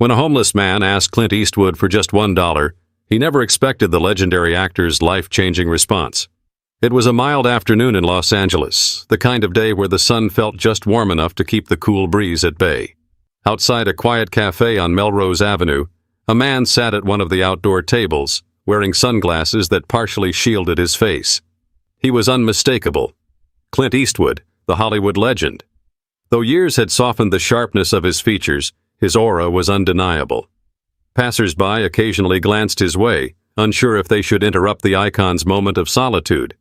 When a homeless man asked Clint Eastwood for just $1, he never expected the legendary actor's life-changing response. It was a mild afternoon in Los Angeles, the kind of day where the sun felt just warm enough to keep the cool breeze at bay. Outside a quiet cafe on Melrose Avenue, a man sat at one of the outdoor tables, wearing sunglasses that partially shielded his face. He was unmistakable. Clint Eastwood, the Hollywood legend. Though years had softened the sharpness of his features, his aura was undeniable. Passers-by occasionally glanced his way, unsure if they should interrupt the icon's moment of solitude.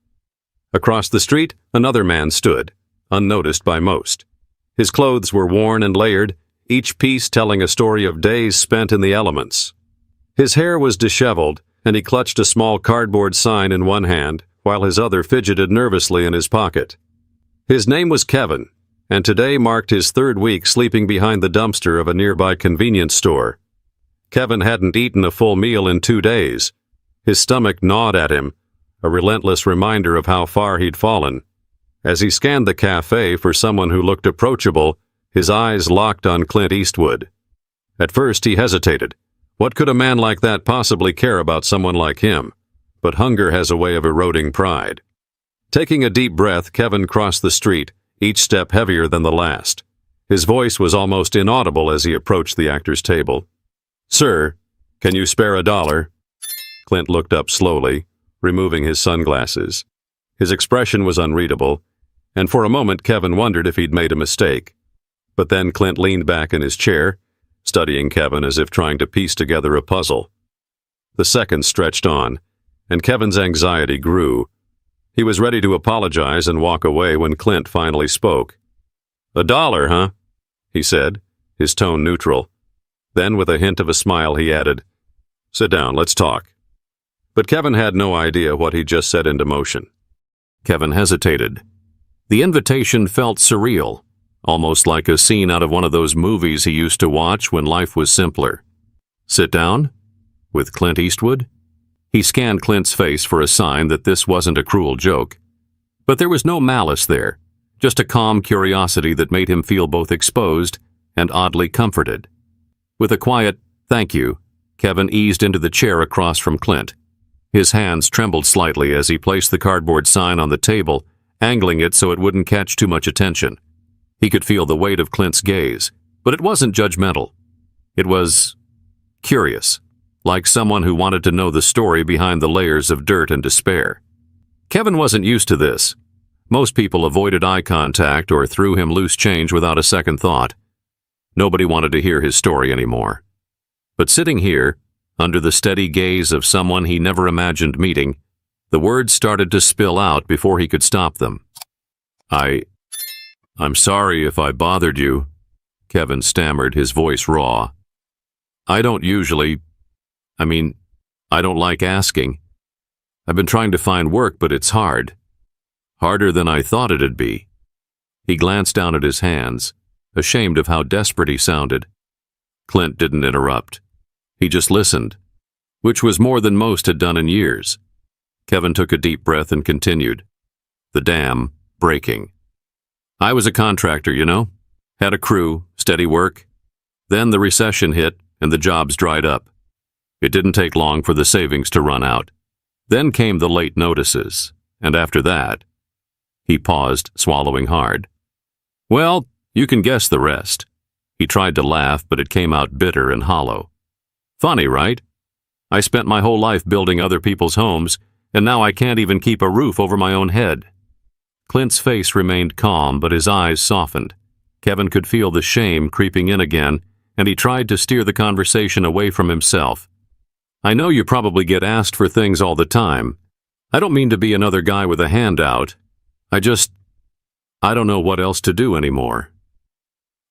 Across the street, another man stood, unnoticed by most. His clothes were worn and layered, each piece telling a story of days spent in the elements. His hair was disheveled, and he clutched a small cardboard sign in one hand, while his other fidgeted nervously in his pocket. His name was Kevin, and today marked his third week sleeping behind the dumpster of a nearby convenience store. Kevin hadn't eaten a full meal in 2 days. His stomach gnawed at him, a relentless reminder of how far he'd fallen. As he scanned the cafe for someone who looked approachable, his eyes locked on Clint Eastwood. At first he hesitated. What could a man like that possibly care about someone like him? But hunger has a way of eroding pride. Taking a deep breath, Kevin crossed the street, each step heavier than the last. His voice was almost inaudible as he approached the actor's table. "Sir, can you spare $1?" Clint looked up slowly, removing his sunglasses. His expression was unreadable, and for a moment Kevin wondered if he'd made a mistake. But then Clint leaned back in his chair, studying Kevin as if trying to piece together a puzzle. The seconds stretched on, and Kevin's anxiety grew. He was ready to apologize and walk away when Clint finally spoke. $1, huh?" he said, his tone neutral. Then, with a hint of a smile, he added, "Sit down, let's talk." But Kevin had no idea what he just set into motion. Kevin hesitated. The invitation felt surreal, almost like a scene out of one of those movies he used to watch when life was simpler. Sit down? With Clint Eastwood? He scanned Clint's face for a sign that this wasn't a cruel joke. But there was no malice there, just a calm curiosity that made him feel both exposed and oddly comforted. With a quiet, "Thank you," Kevin eased into the chair across from Clint. His hands trembled slightly as he placed the cardboard sign on the table, angling it so it wouldn't catch too much attention. He could feel the weight of Clint's gaze, but it wasn't judgmental. It was curious, like someone who wanted to know the story behind the layers of dirt and despair. Kevin wasn't used to this. Most people avoided eye contact or threw him loose change without a second thought. Nobody wanted to hear his story anymore. But sitting here, under the steady gaze of someone he never imagined meeting, the words started to spill out before he could stop them. I'm sorry if I bothered you," Kevin stammered, his voice raw. I don't like asking. I've been trying to find work, but it's hard. Harder than I thought it'd be." He glanced down at his hands, ashamed of how desperate he sounded. Clint didn't interrupt. He just listened, which was more than most had done in years. Kevin took a deep breath and continued. "The dam breaking. I was a contractor, you know. Had a crew, steady work. Then the recession hit and the jobs dried up. It didn't take long for the savings to run out. Then came the late notices, and after that..." He paused, swallowing hard. "Well, you can guess the rest." He tried to laugh, but it came out bitter and hollow. "Funny, right? I spent my whole life building other people's homes, and now I can't even keep a roof over my own head." Clint's face remained calm, but his eyes softened. Kevin could feel the shame creeping in again, and he tried to steer the conversation away from himself. "I know you probably get asked for things all the time. I don't mean to be another guy with a handout. I don't know what else to do anymore."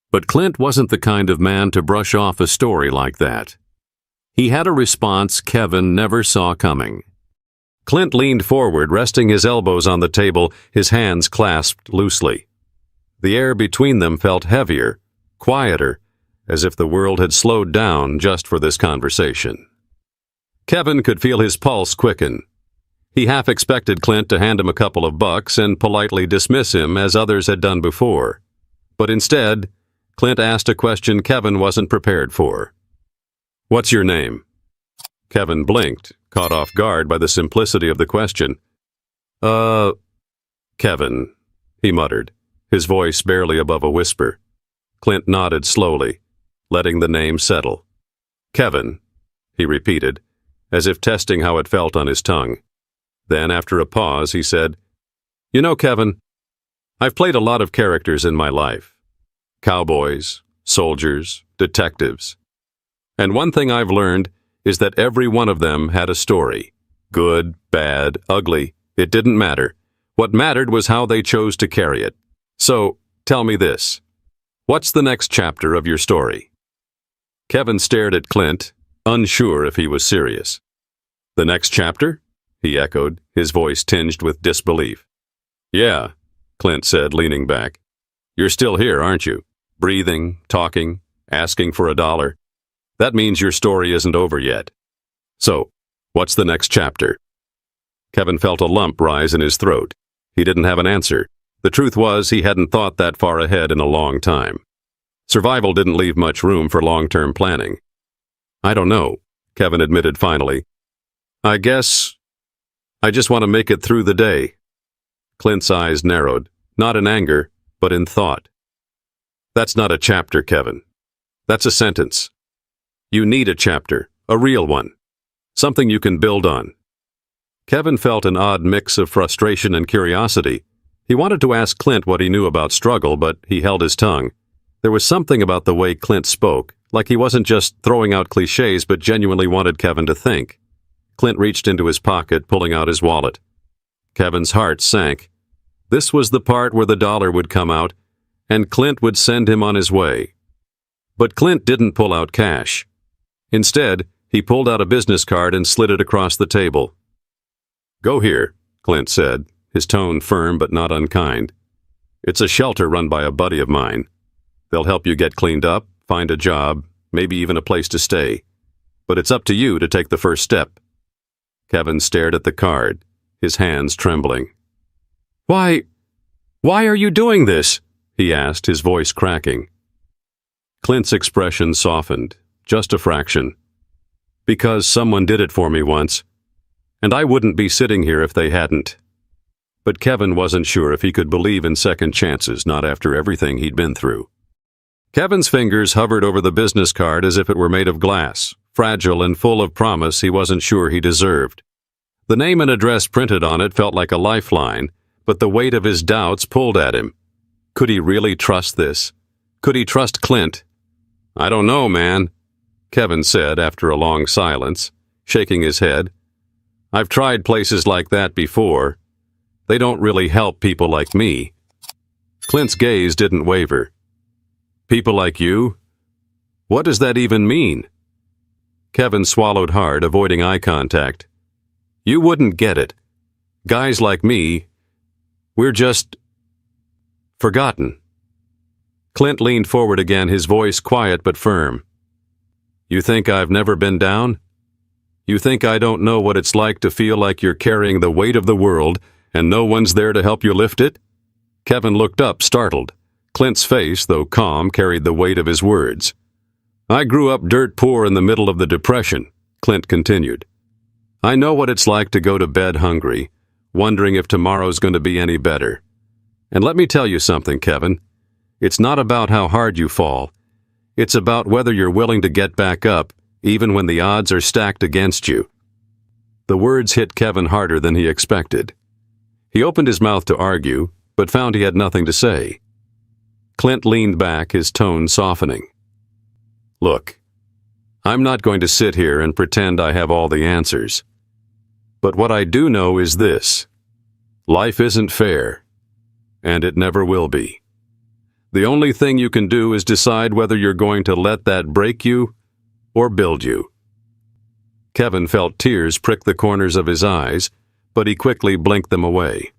But Clint wasn't the kind of man to brush off a story like that. He had a response Kevin never saw coming. Clint leaned forward, resting his elbows on the table, his hands clasped loosely. The air between them felt heavier, quieter, as if the world had slowed down just for this conversation. Kevin could feel his pulse quicken. He half expected Clint to hand him a couple of bucks and politely dismiss him as others had done before. But instead, Clint asked a question Kevin wasn't prepared for. What's your name? Kevin blinked, caught off guard by the simplicity of the question. Kevin, he muttered, his voice barely above a whisper. Clint nodded slowly, letting the name settle. Kevin, he repeated, as if testing how it felt on his tongue. Then, after a pause, he said, You know, Kevin, I've played a lot of characters in my life. Cowboys, soldiers, detectives. And one thing I've learned is that every one of them had a story. Good, bad, ugly, it didn't matter. What mattered was how they chose to carry it. So, tell me this. What's the next chapter of your story? Kevin stared at Clint, unsure if he was serious. The next chapter? He echoed, his voice tinged with disbelief. Yeah, Clint said, leaning back. You're still here, aren't you? Breathing, talking, asking for $1. That means your story isn't over yet. So, what's the next chapter? Kevin felt a lump rise in his throat. He didn't have an answer. The truth was, he hadn't thought that far ahead in a long time. Survival didn't leave much room for long-term planning. I don't know, Kevin admitted finally. I guess I just want to make it through the day. Clint's eyes narrowed, not in anger, but in thought. That's not a chapter, Kevin. That's a sentence. You need a chapter, a real one. Something you can build on. Kevin felt an odd mix of frustration and curiosity. He wanted to ask Clint what he knew about struggle, but he held his tongue. There was something about the way Clint spoke, like he wasn't just throwing out cliches but genuinely wanted Kevin to think. Clint reached into his pocket, pulling out his wallet. Kevin's heart sank. This was the part where the $1 would come out, and Clint would send him on his way. But Clint didn't pull out cash. Instead, he pulled out a business card and slid it across the table. Go here, Clint said, his tone firm but not unkind. It's a shelter run by a buddy of mine. They'll help you get cleaned up, find a job, maybe even a place to stay. But it's up to you to take the first step. Kevin stared at the card, his hands trembling. Why are you doing this? He asked, his voice cracking. Clint's expression softened, just a fraction. Because someone did it for me once, and I wouldn't be sitting here if they hadn't. But Kevin wasn't sure if he could believe in second chances, not after everything he'd been through. Kevin's fingers hovered over the business card as if it were made of glass, fragile and full of promise he wasn't sure he deserved. The name and address printed on it felt like a lifeline, but the weight of his doubts pulled at him. Could he really trust this? Could he trust Clint? I don't know, man, Kevin said after a long silence, shaking his head. I've tried places like that before. They don't really help people like me. Clint's gaze didn't waver. People like you? What does that even mean? Kevin swallowed hard, avoiding eye contact. You wouldn't get it. Guys like me, we're just forgotten. Clint leaned forward again, his voice quiet but firm. You think I've never been down? You think I don't know what it's like to feel like you're carrying the weight of the world and no one's there to help you lift it? Kevin looked up, startled. Clint's face, though calm, carried the weight of his words. I grew up dirt poor in the middle of the Depression, Clint continued. I know what it's like to go to bed hungry, wondering if tomorrow's going to be any better. And let me tell you something, Kevin. It's not about how hard you fall. It's about whether you're willing to get back up, even when the odds are stacked against you. The words hit Kevin harder than he expected. He opened his mouth to argue, but found he had nothing to say. Clint leaned back, his tone softening. Look, I'm not going to sit here and pretend I have all the answers. But what I do know is this. Life isn't fair, and it never will be. The only thing you can do is decide whether you're going to let that break you or build you. Kevin felt tears prick the corners of his eyes, but he quickly blinked them away.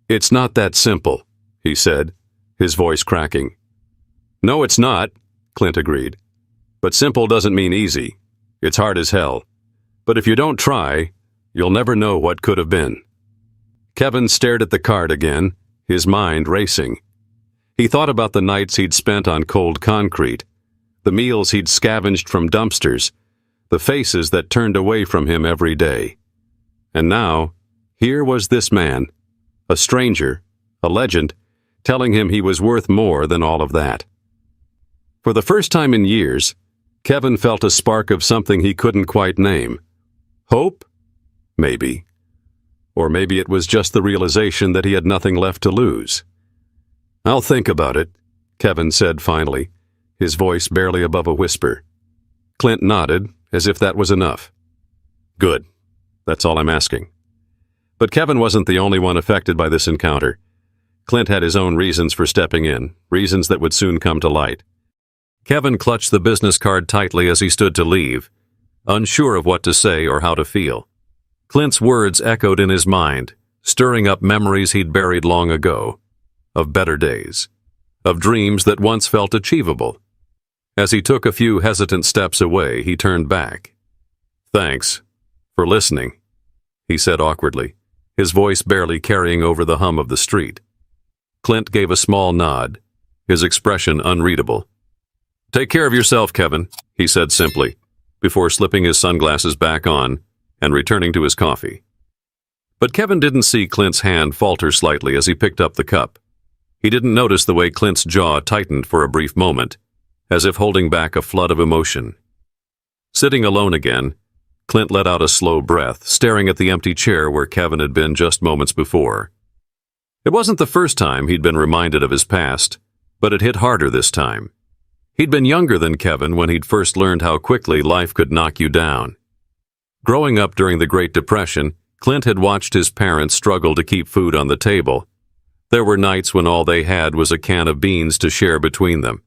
It's not that simple, he said, his voice cracking. No, it's not, Clint agreed. But simple doesn't mean easy. It's hard as hell. But if you don't try, you'll never know what could have been. Kevin stared at the card again, his mind racing. He thought about the nights he'd spent on cold concrete, the meals he'd scavenged from dumpsters, the faces that turned away from him every day. And now, here was this man, a stranger, a legend, telling him he was worth more than all of that. For the first time in years, Kevin felt a spark of something he couldn't quite name. Hope? Maybe. Or maybe it was just the realization that he had nothing left to lose. "I'll think about it," Kevin said finally, his voice barely above a whisper. Clint nodded, as if that was enough. "Good. That's all I'm asking." But Kevin wasn't the only one affected by this encounter. Clint had his own reasons for stepping in, reasons that would soon come to light. Kevin clutched the business card tightly as he stood to leave, unsure of what to say or how to feel. Clint's words echoed in his mind, stirring up memories he'd buried long ago, of better days, of dreams that once felt achievable. As he took a few hesitant steps away, he turned back. "Thanks for listening," he said awkwardly, his voice barely carrying over the hum of the street. Clint gave a small nod, his expression unreadable. "Take care of yourself, Kevin," he said simply, before slipping his sunglasses back on and returning to his coffee. But Kevin didn't see Clint's hand falter slightly as he picked up the cup. He didn't notice the way Clint's jaw tightened for a brief moment, as if holding back a flood of emotion. Sitting alone again, Clint let out a slow breath, staring at the empty chair where Kevin had been just moments before. It wasn't the first time he'd been reminded of his past, but it hit harder this time. He'd been younger than Kevin when he'd first learned how quickly life could knock you down. Growing up during the Great Depression, Clint had watched his parents struggle to keep food on the table. There were nights when all they had was a can of beans to share between them.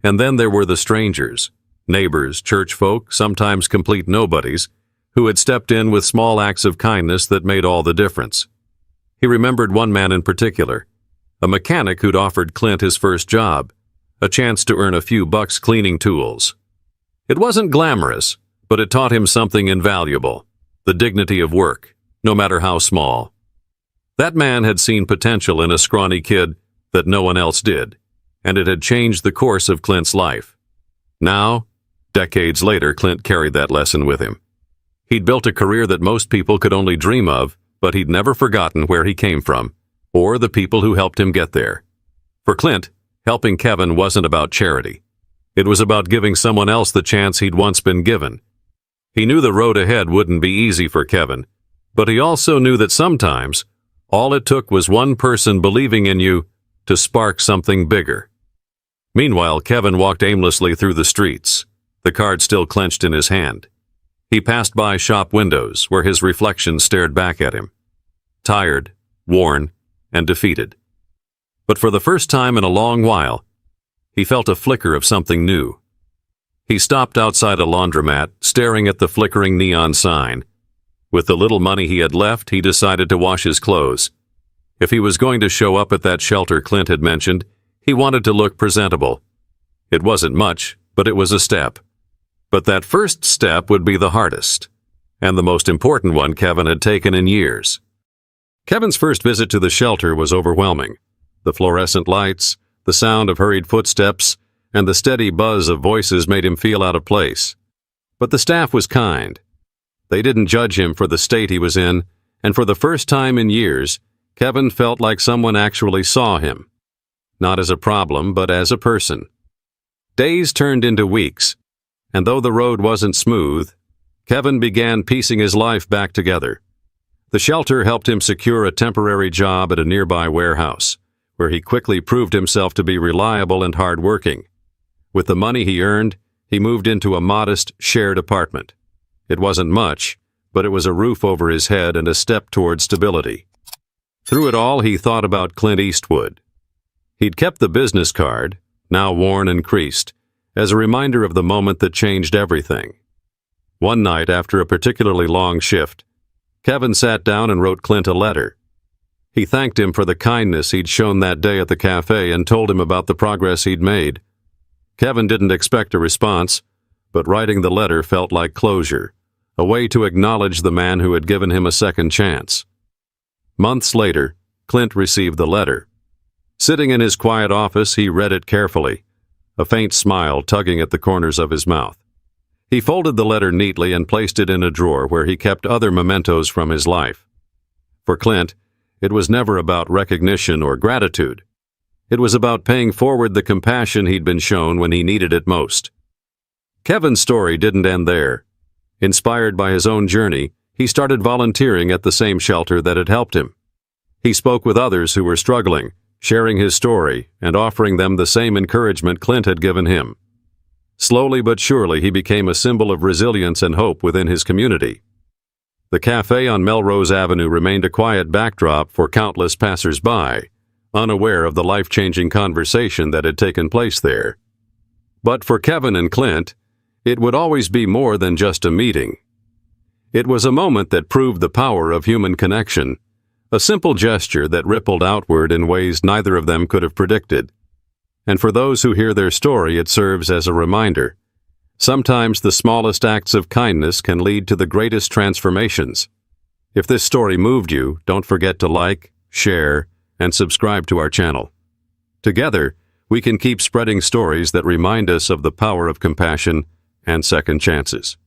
And then there were the strangers, neighbors, church folk, sometimes complete nobodies, who had stepped in with small acts of kindness that made all the difference. He remembered one man in particular, a mechanic who'd offered Clint his first job, a chance to earn a few bucks cleaning tools. It wasn't glamorous, but it taught him something invaluable, the dignity of work, no matter how small. That man had seen potential in a scrawny kid that no one else did, and it had changed the course of Clint's life. Now, decades later, Clint carried that lesson with him. He'd built a career that most people could only dream of, but he'd never forgotten where he came from, or the people who helped him get there. For Clint, helping Kevin wasn't about charity. It was about giving someone else the chance he'd once been given. He knew the road ahead wouldn't be easy for Kevin, but he also knew that sometimes all it took was one person believing in you to spark something bigger. Meanwhile, Kevin walked aimlessly through the streets, the card still clenched in his hand. He passed by shop windows where his reflection stared back at him, tired, worn, and defeated. But for the first time in a long while, he felt a flicker of something new. He stopped outside a laundromat, staring at the flickering neon sign. With the little money he had left, he decided to wash his clothes. If he was going to show up at that shelter Clint had mentioned, he wanted to look presentable. It wasn't much, but it was a step. But that first step would be the hardest, and the most important one Kevin had taken in years. Kevin's first visit to the shelter was overwhelming. The fluorescent lights, the sound of hurried footsteps, and the steady buzz of voices made him feel out of place. But the staff was kind. They didn't judge him for the state he was in, and for the first time in years, Kevin felt like someone actually saw him. Not as a problem, but as a person. Days turned into weeks, and though the road wasn't smooth, Kevin began piecing his life back together. The shelter helped him secure a temporary job at a nearby warehouse, where he quickly proved himself to be reliable and hardworking. With the money he earned, he moved into a modest, shared apartment. It wasn't much, but it was a roof over his head and a step toward stability. Through it all, he thought about Clint Eastwood. He'd kept the business card, now worn and creased, as a reminder of the moment that changed everything. One night, after a particularly long shift, Kevin sat down and wrote Clint a letter. He thanked him for the kindness he'd shown that day at the café and told him about the progress he'd made. Kevin didn't expect a response, but writing the letter felt like closure, a way to acknowledge the man who had given him a second chance. Months later, Clint received the letter. Sitting in his quiet office, he read it carefully, a faint smile tugging at the corners of his mouth. He folded the letter neatly and placed it in a drawer where he kept other mementos from his life. For Clint, it was never about recognition or gratitude. It was about paying forward the compassion he'd been shown when he needed it most. Kevin's story didn't end there. Inspired by his own journey, he started volunteering at the same shelter that had helped him. He spoke with others who were struggling, sharing his story and offering them the same encouragement Clint had given him. Slowly but surely, he became a symbol of resilience and hope within his community. The café on Melrose Avenue remained a quiet backdrop for countless passers-by, unaware of the life-changing conversation that had taken place there. But for Kevin and Clint, it would always be more than just a meeting. It was a moment that proved the power of human connection, a simple gesture that rippled outward in ways neither of them could have predicted. And for those who hear their story, it serves as a reminder. Sometimes the smallest acts of kindness can lead to the greatest transformations. If this story moved you, don't forget to like, share, and subscribe to our channel. Together, we can keep spreading stories that remind us of the power of compassion and second chances.